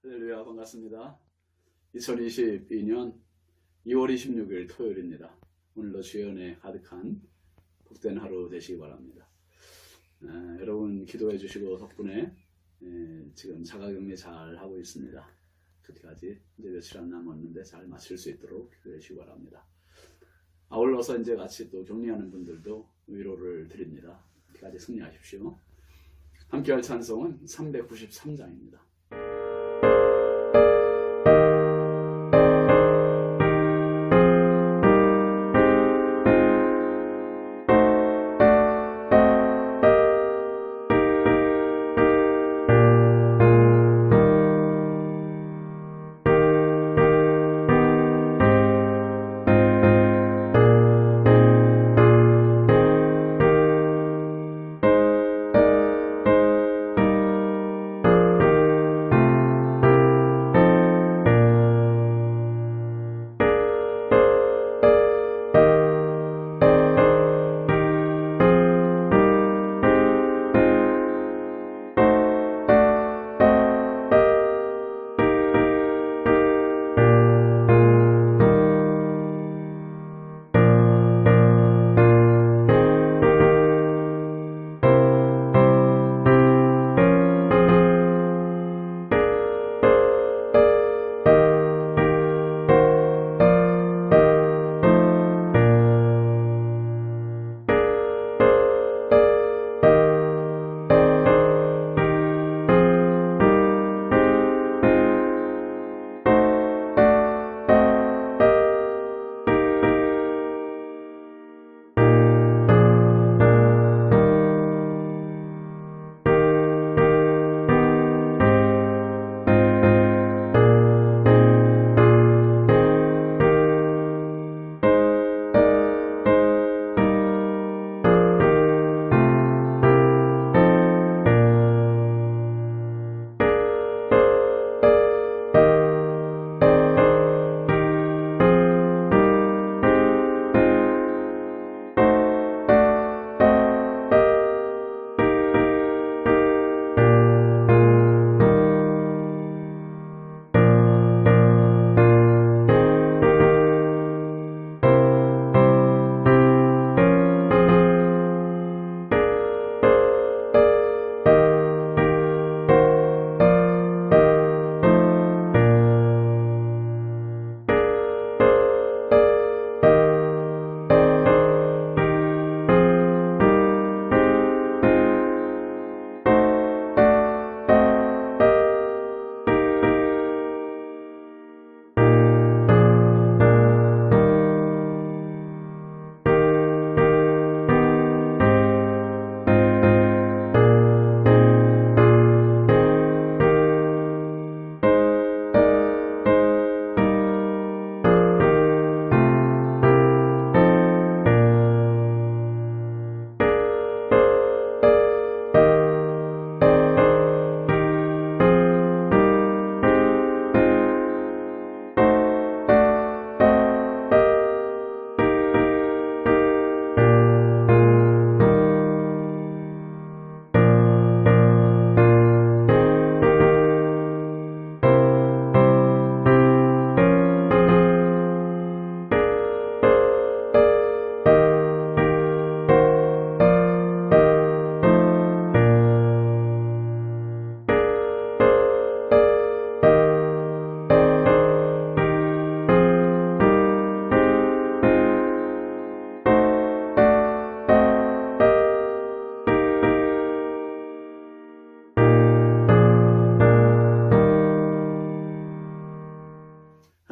할렐루야, 반갑습니다. 2022년 2월 26일 토요일입니다. 오늘도 주의 은혜 가득한 복된 하루 되시기 바랍니다. 여러분 기도해 주시고 덕분에 지금 자가격리 잘 하고 있습니다. 그때까지 이제 며칠 안 남았는데 잘 마칠 수 있도록 기도해 주시기 바랍니다. 아울러서 이제 같이 또 격리하는 분들도 위로를 드립니다. 그때까지 승리하십시오. 함께 할 찬송은 393장입니다.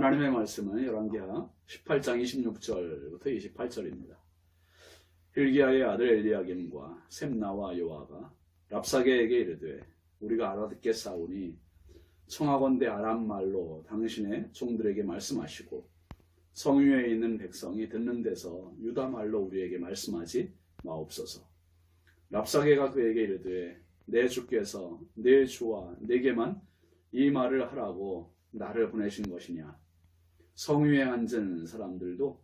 하나님의 말씀은 열왕기하 18장 26절부터 28절입니다. hil기야의 아들 엘리야김과 셈나와 요아가 랍사게에게 이르되 우리가 알아듣겠사오니 청하건대 아람 말로 당신의 종들에게 말씀하시고 성유에 있는 백성이 듣는 데서 유다 말로 우리에게 말씀하지 마옵소서. 랍사게가 그에게 이르되 내 주께서 내 주와 내게만 이 말을 하라고 나를 보내신 것이냐. 성유에 앉은 사람들도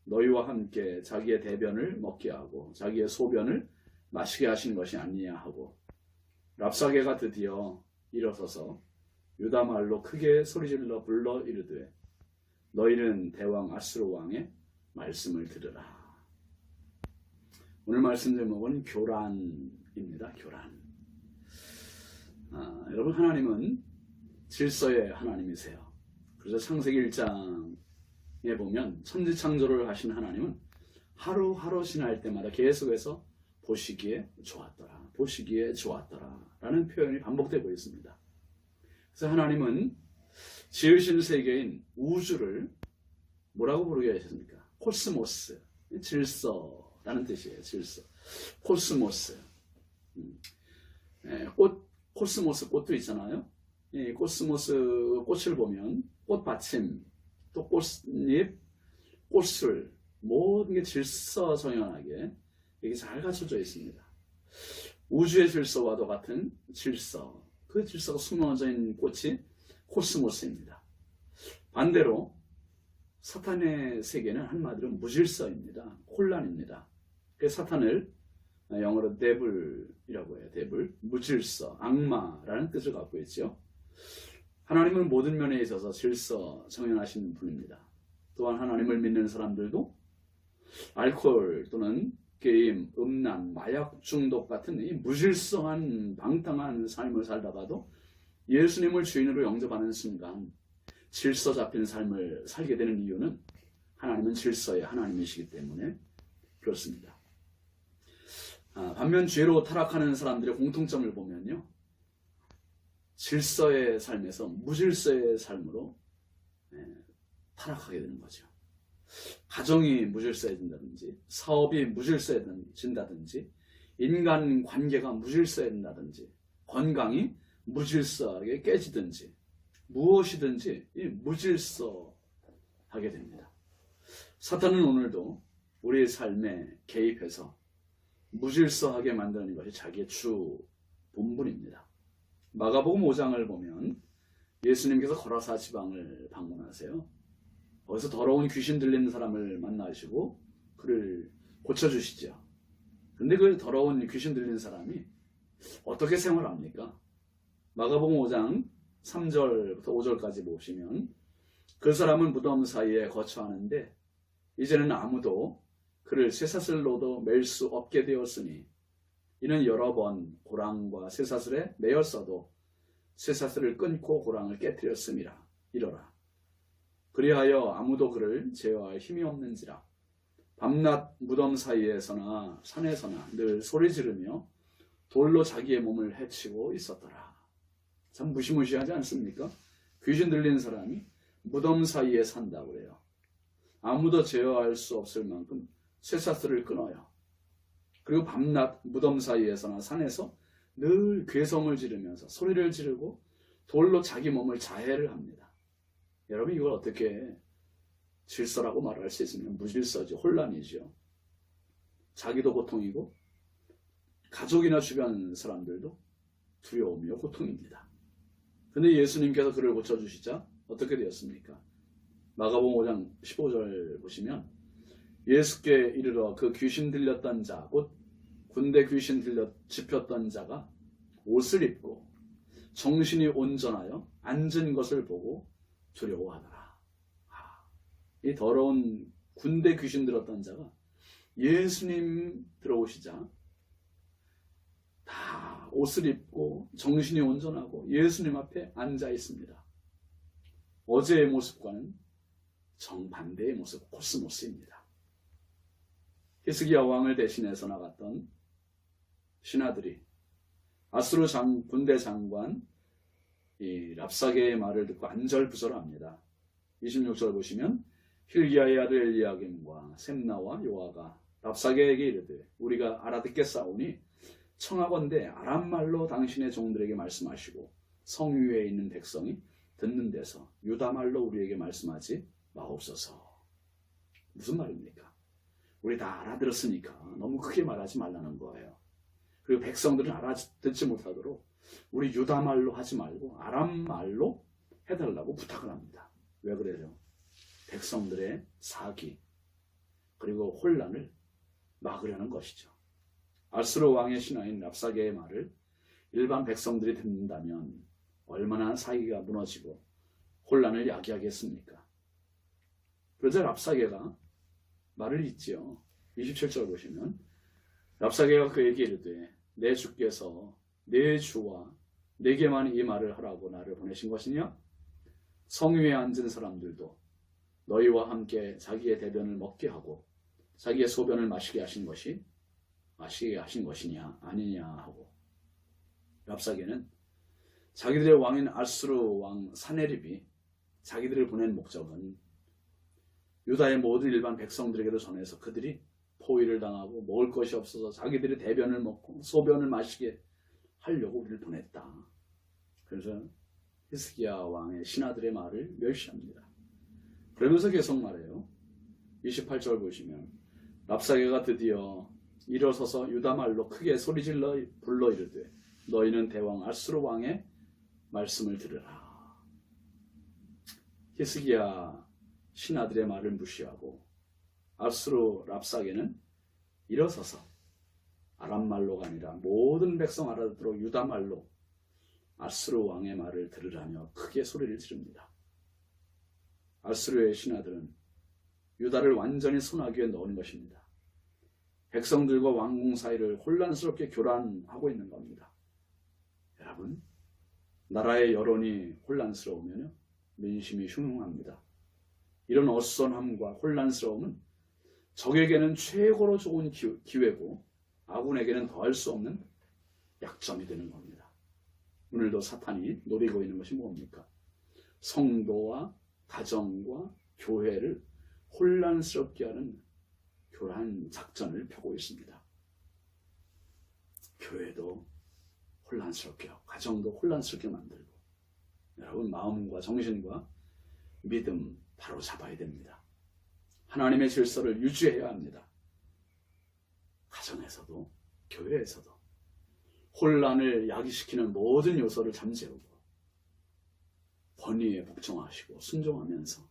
너희와 함께 자기의 대변을 먹게 하고 자기의 소변을 마시게 하신 것이 아니냐 하고 랍사게가 드디어 일어서서 유다 말로 크게 소리질러 불러 이르되 너희는 대왕 아수르 왕의 말씀을 들으라. 오늘 말씀 제목은 교란입니다. 교란. 여러분, 하나님은 질서의 하나님이세요. 그래서 창세기 1장에 보면 천지창조를 하신 하나님은 하루하루 지날 때마다 계속해서 보시기에 좋았더라, 보시기에 좋았더라 라는 표현이 반복되고 있습니다. 그래서 하나님은 지으신 세계인 우주를 뭐라고 부르게 하셨습니까? 코스모스, 질서라는 뜻이에요. 질서, 코스모스. 코스모스 꽃도 있잖아요. 이 코스모스 꽃을 보면 꽃받침, 또 꽃잎, 꽃술, 모든 게 질서정연하게 이게 잘 갖춰져 있습니다. 우주의 질서와도 같은 질서, 그 질서가 숨어져 있는 꽃이 코스모스입니다. 반대로 사탄의 세계는 한마디로 무질서입니다. 혼란입니다. 그래서 사탄을 영어로 데블이라고 해요. 데블, 무질서, 악마라는 뜻을 갖고 있죠. 하나님은 모든 면에 있어서 질서 정연하신 분입니다. 또한 하나님을 믿는 사람들도 알코올 또는 게임, 음란, 마약 중독 같은 이 무질서한 방탕한 삶을 살다가도 예수님을 주인으로 영접하는 순간 질서 잡힌 삶을 살게 되는 이유는 하나님은 질서의 하나님이시기 때문에 그렇습니다. 반면 죄로 타락하는 사람들의 공통점을 보면요, 질서의 삶에서 무질서의 삶으로 타락하게 되는 거죠. 가정이 무질서해진다든지, 사업이 무질서해진다든지, 인간 관계가 무질서해진다든지, 건강이 무질서하게 깨지든지, 무엇이든지 무질서하게 됩니다. 사탄은 오늘도 우리의 삶에 개입해서 무질서하게 만드는 것이 자기의 주 본분입니다. 마가복음 5장을 보면 예수님께서 거라사 지방을 방문하세요. 거기서 더러운 귀신 들리는 사람을 만나시고 그를 고쳐주시죠. 근데 그 더러운 귀신 들리는 사람이 어떻게 생활합니까? 마가복음 5장 3절부터 5절까지 보시면 그 사람은 무덤 사이에 거처하는데 이제는 아무도 그를 쇠사슬로도 맬 수 없게 되었으니 이는 여러 번 고랑과 쇠사슬에 매였어도 쇠사슬을 끊고 고랑을 깨뜨렸음이라. 이러라. 그리하여 아무도 그를 제어할 힘이 없는지라. 밤낮 무덤 사이에서나 산에서나 늘 소리 지르며 돌로 자기의 몸을 해치고 있었더라. 참 무시무시하지 않습니까? 귀신 들린 사람이 무덤 사이에 산다고 해요. 아무도 제어할 수 없을 만큼 쇠사슬을 끊어요. 그리고 밤낮 무덤 사이에서나 산에서 늘 괴성을 지르면서 소리를 지르고 돌로 자기 몸을 자해를 합니다. 여러분, 이걸 어떻게 질서라고 말할 수 있으면 무질서죠. 혼란이죠. 자기도 고통이고 가족이나 주변 사람들도 두려움이요 고통입니다. 근데 예수님께서 그를 고쳐주시자 어떻게 되었습니까? 마가복음 5장 15절 보시면 예수께 이르러 그 귀신 들렸던 자, 곧 군대 귀신 집혔던 자가 옷을 입고 정신이 온전하여 앉은 것을 보고 두려워하더라. 이 더러운 군대 귀신 들었던 자가 예수님 들어오시자 다 옷을 입고 정신이 온전하고 예수님 앞에 앉아 있습니다. 어제의 모습과는 정반대의 모습, 코스모스입니다. 히스기야 왕을 대신해서 나갔던 신하들이 아수르 군대 장관 이 랍사게의 말을 듣고 안절부절합니다. 26절 보시면 힐기야의 아들 엘리야김과 셈나와 요아가 랍사게에게 이르되 우리가 알아듣겠사오니 청하건대 아람말로 당신의 종들에게 말씀하시고 성 위에 있는 백성이 듣는 데서 유다말로 우리에게 말씀하지 마옵소서. 무슨 말입니까? 우리 다 알아들었으니까 너무 크게 말하지 말라는 거예요. 그리고 백성들은 알아듣지 못하도록 우리 유다말로 하지 말고 아람말로 해달라고 부탁을 합니다. 왜 그래요? 백성들의 사기 그리고 혼란을 막으려는 것이죠. 아수르 왕의 신하인 랍사게의 말을 일반 백성들이 듣는다면 얼마나 사이가 무너지고 혼란을 야기하겠습니까? 그러자 랍사게가 말을 잇지요. 27절 보시면 랍사게가 그에게 이르되 내 주께서 내 주와 내게만 이 말을 하라고 나를 보내신 것이냐? 성위에 앉은 사람들도 너희와 함께 자기의 대변을 먹게 하고 자기의 소변을 마시게 하신 것이냐 아니냐 하고, 랍사게는 자기들의 왕인 아수르 왕 사네립이 자기들을 보낸 목적은 유다의 모든 일반 백성들에게도 전해서 그들이 포위를 당하고 먹을 것이 없어서 자기들이 대변을 먹고 소변을 마시게 하려고 우리를 보냈다. 그래서 히스기야 왕의 신하들의 말을 멸시합니다. 그러면서 계속 말해요. 28절 보시면 랍사게가 드디어 일어서서 유다 말로 크게 소리질러 불러 이르되 너희는 대왕 아수르 왕의 말씀을 들으라. 히스기야 신하들의 말을 무시하고 아수르 랍사게는 일어서서 아람 말로가 아니라 모든 백성 알아듣도록 유다 말로 아수르 왕의 말을 들으라며 크게 소리를 지릅니다. 아수르의 신하들은 유다를 완전히 손아귀에 넣은 것입니다. 백성들과 왕궁 사이를 혼란스럽게 교란하고 있는 겁니다. 여러분, 나라의 여론이 혼란스러우면 민심이 흉흉합니다. 이런 어수선함과 혼란스러움은 적에게는 최고로 좋은 기회고 아군에게는 더할 수 없는 약점이 되는 겁니다. 오늘도 사탄이 노리고 있는 것이 뭡니까? 성도와 가정과 교회를 혼란스럽게 하는 교란 작전을 펴고 있습니다. 교회도 혼란스럽게 하고 가정도 혼란스럽게 만들고, 여러분 마음과 정신과 믿음 바로 잡아야 됩니다. 하나님의 질서를 유지해야 합니다. 가정에서도 교회에서도 혼란을 야기시키는 모든 요소를 잠재우고 권위에 복종하시고 순종하면서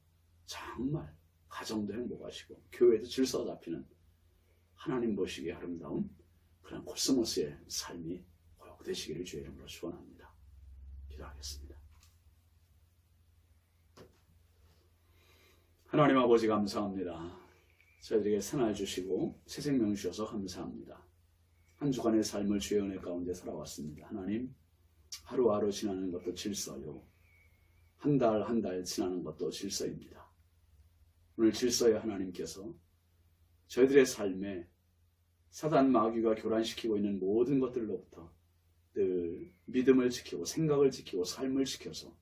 정말 가정도 행복하시고 교회도 질서가 잡히는 하나님 보시기에 아름다운 그런 코스모스의 삶이 꼭 되시기를 주의 이름으로 축원합니다. 기도하겠습니다. 하나님 아버지 감사합니다. 저희들에게 새날 주시고 새 생명 주셔서 감사합니다. 한 주간의 삶을 주의 은혜 가운데 살아왔습니다. 하나님, 하루하루 지나는 것도 질서요, 한 달 한 달 지나는 것도 질서입니다. 오늘 질서의 하나님께서 저희들의 삶에 사단 마귀가 교란시키고 있는 모든 것들로부터 늘 믿음을 지키고 생각을 지키고 삶을 지켜서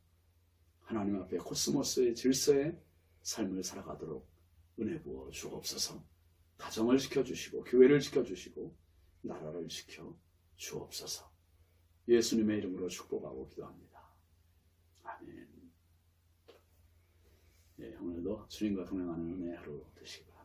하나님 앞에 코스모스의 질서의 삶을 살아가도록 은혜 부어 주옵소서. 가정을 지켜주시고 교회를 지켜주시고 나라를 지켜 주옵소서. 예수님의 이름으로 축복하고 기도합니다. 아멘. 예, 오늘도 주님과 동행하는 은혜의 하루 되시기 바랍니다.